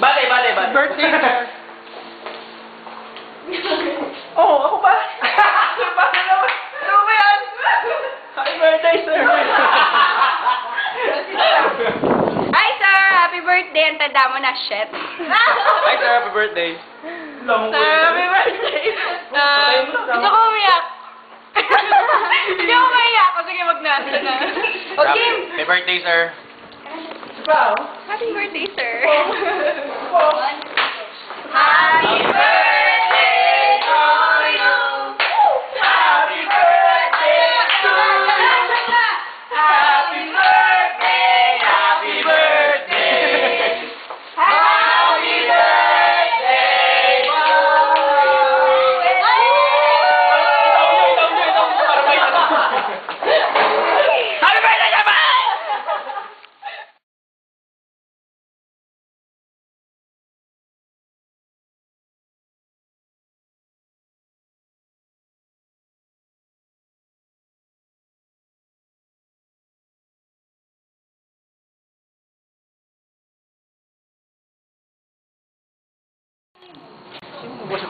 Bate. Birthday, sir. Oo, ako ba? Ano ba yan? Happy birthday, sir! Hi, sir! Happy birthday! Ang tanda mo na, shit. Hi, sir. Happy birthday. Sir, happy birthday! Gusto ko umiyak. Hindi ako maiyak. O sige, wag na. Okay. Happy birthday, sir. Happy birthday, sir. Happy birthday to you. Happy birthday to you. Happy birthday, happy birthday. Happy birthday to you. Happy birthday, Japan!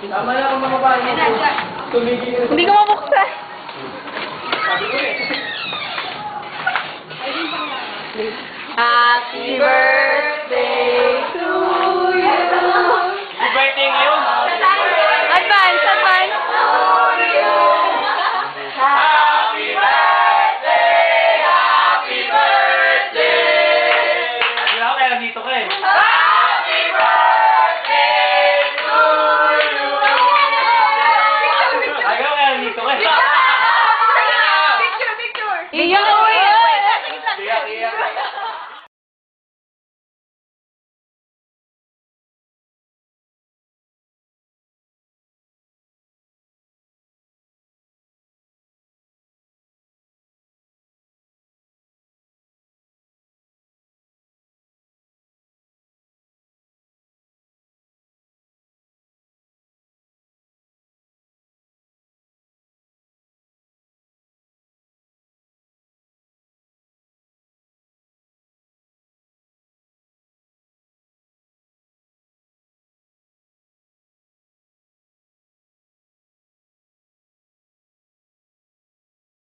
Tama na kung mga bahay mo. Tumigil. Hindi ko mabuksan. Sabi ko eh. Happy birthday!